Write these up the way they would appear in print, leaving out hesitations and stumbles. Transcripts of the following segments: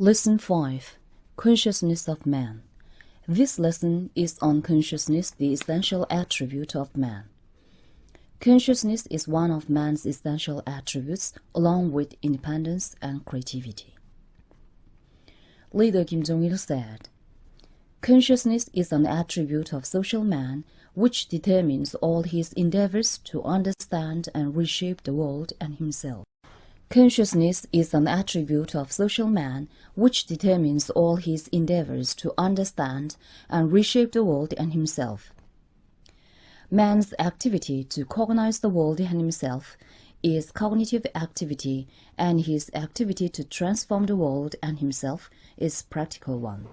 Lesson 5. Consciousness of Man. This lesson is on consciousness, the essential attribute of man. Consciousness is one of man's essential attributes, along with independence and creativity. Leader Kim Jong-il said, "Consciousness is an attribute of social man which determines all his endeavors to understand and reshape the world and himself." Consciousness is an attribute of social man which determines all his endeavors to understand and reshape the world and himself. Man's activity to cognize the world and himself is cognitive activity, and his activity to transform the world and himself is practical one.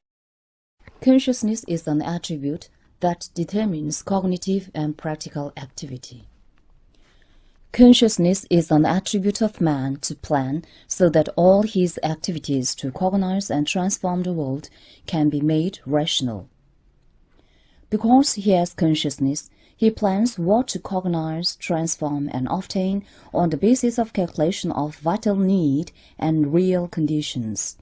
Consciousness is an attribute that determines cognitive and practical activity. Consciousness is an attribute of man to plan so that all his activities to cognize and transform the world can be made rational. Because he has consciousness, he plans what to cognize, transform, and obtain on the basis of calculation of vital need and real conditions.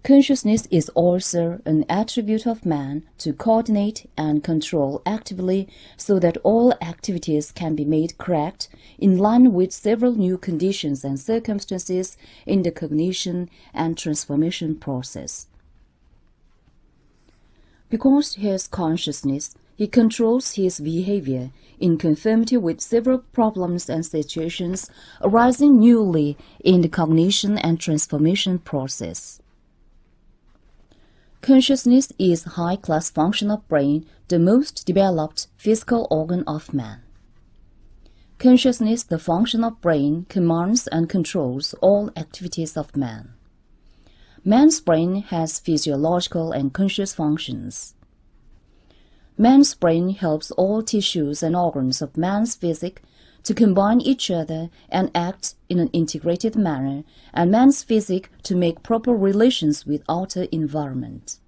Consciousness is also an attribute of man to coordinate and control actively so that all activities can be made correct in line with several new conditions and circumstances in the cognition and transformation process. Because he has consciousness, he controls his behavior in conformity with several problems and situations arising newly in the cognition and transformation process. Consciousness is high-class function of brain, the most developed physical organ of man. Consciousness, the function of brain, commands and controls all activities of man. Man's brain has physiological and conscious functions. Man's brain helps all tissues and organs of man's physique to combine each other and act in an integrated manner, and man's physique to make proper relations with outer environment.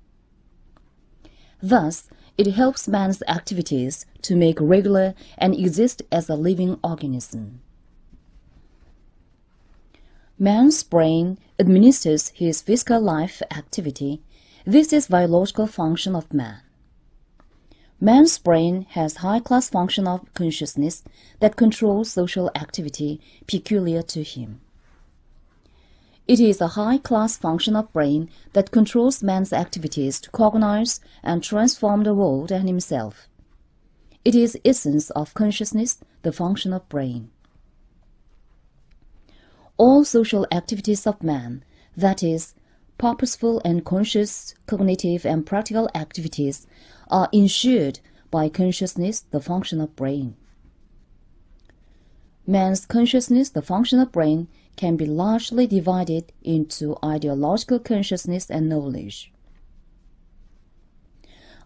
Thus, it helps man's activities to make regular and exist as a living organism. Man's brain administers his physical life activity. This is biological function of man. Man's brain has high-class function of consciousness that controls social activity peculiar to him. It is a high-class function of brain that controls man's activities to cognize and transform the world and himself. It is essence of consciousness, the function of brain. All social activities of man, that is, purposeful and conscious cognitive and practical activities, are ensured by consciousness, the function of brain. Man's consciousness, the function of brain, can be largely divided into ideological consciousness and knowledge.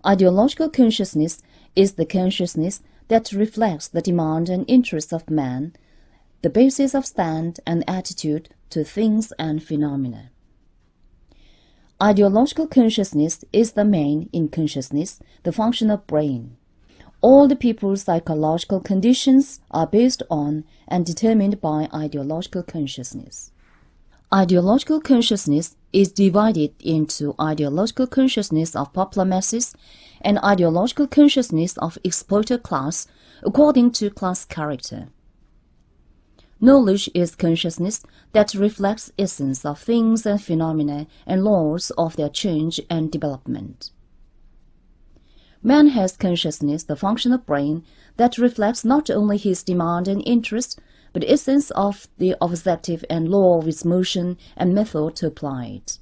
Ideological consciousness is the consciousness that reflects the demand and interests of man, the basis of stand and attitude to things and phenomena. Ideological consciousness is the main in consciousness, the function of brain. All the people's psychological conditions are based on and determined by ideological consciousness. Ideological consciousness is divided into ideological consciousness of popular masses and ideological consciousness of exploited class according to class character. Knowledge is consciousness that reflects essence of things and phenomena and laws of their change and development. Man has consciousness, the function of brain, that reflects not only his demand and interest, but essence of the objective and law of its motion and method to apply it.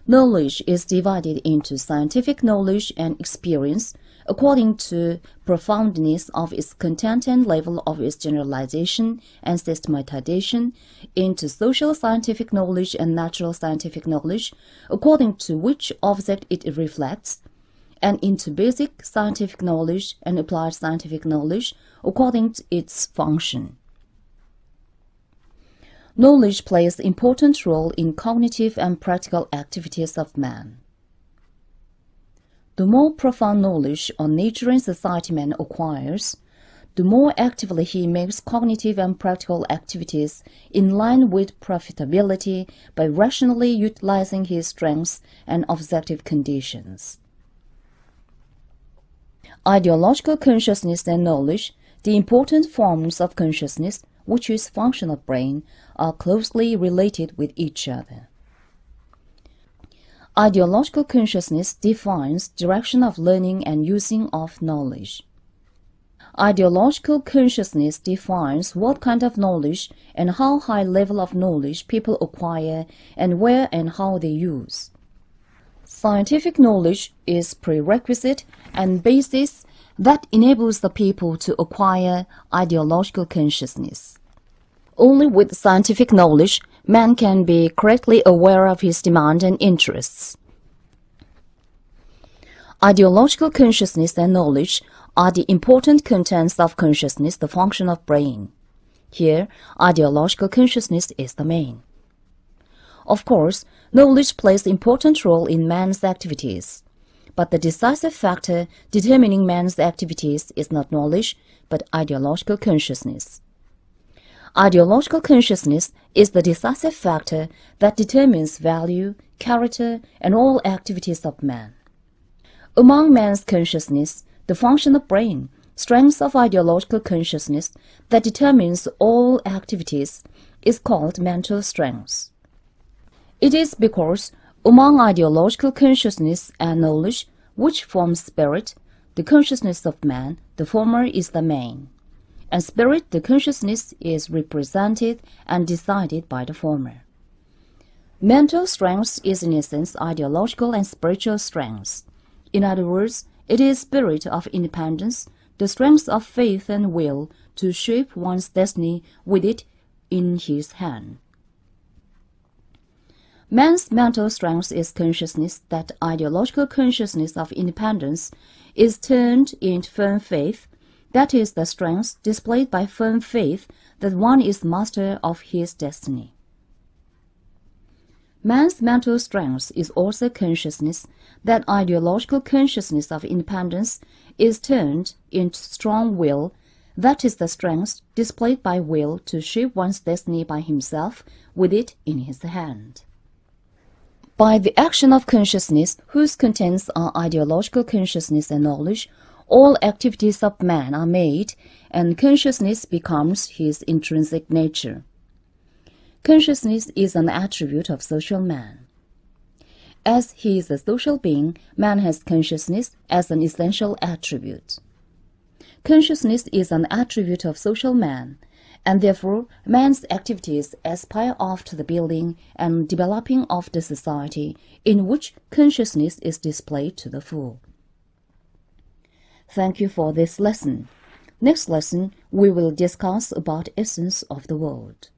Knowledge is divided into scientific knowledge and experience, according to profoundness of its content and level of its generalization and systematization, into social scientific knowledge and natural scientific knowledge, according to which object it reflects, and into basic scientific knowledge and applied scientific knowledge, according to its function. Knowledge plays an important role in cognitive and practical activities of man. The more profound knowledge on nature and society man acquires, the more actively he makes cognitive and practical activities in line with profitability by rationally utilizing his strengths and objective conditions. Ideological consciousness and knowledge, the important forms of consciousness, which is function of brain, are closely related with each other. Ideological consciousness defines direction of learning and using of knowledge. Ideological consciousness defines what kind of knowledge and how high level of knowledge people acquire and where and how they use. Scientific knowledge is prerequisite and basis that enables the people to acquire ideological consciousness. Only with scientific knowledge, man can be correctly aware of his demand and interests. Ideological consciousness and knowledge are the important contents of consciousness, the function of brain. Here, ideological consciousness is the main. Of course, knowledge plays an important role in man's activities, but the decisive factor determining man's activities is not knowledge, but ideological consciousness. Ideological consciousness is the decisive factor that determines value, character, and all activities of man. Among man's consciousness, the function of brain, strength of ideological consciousness that determines all activities, is called mental strength. It is because among ideological consciousness and knowledge, which form spirit, the consciousness of man, the former is the main, and spirit, the consciousness, is represented and decided by the former. Mental strength is in essence ideological and spiritual strength. In other words, it is spirit of independence, the strength of faith and will to shape one's destiny with it in his hand. Man's mental strength is consciousness that ideological consciousness of independence is turned into firm faith, that is the strength displayed by firm faith that one is master of his destiny. Man's mental strength is also consciousness that ideological consciousness of independence is turned into strong will, that is the strength displayed by will to shape one's destiny by himself with it in his hand. By the action of consciousness, whose contents are ideological consciousness and knowledge, all activities of man are made, and consciousness becomes his intrinsic nature. Consciousness is an attribute of social man. As he is a social being, man has consciousness as an essential attribute. Consciousness is an attribute of social man, and therefore man's activities aspire after the building and developing of the society in which consciousness is displayed to the full. Thank you for this lesson. Next lesson, we will discuss about essence of the world.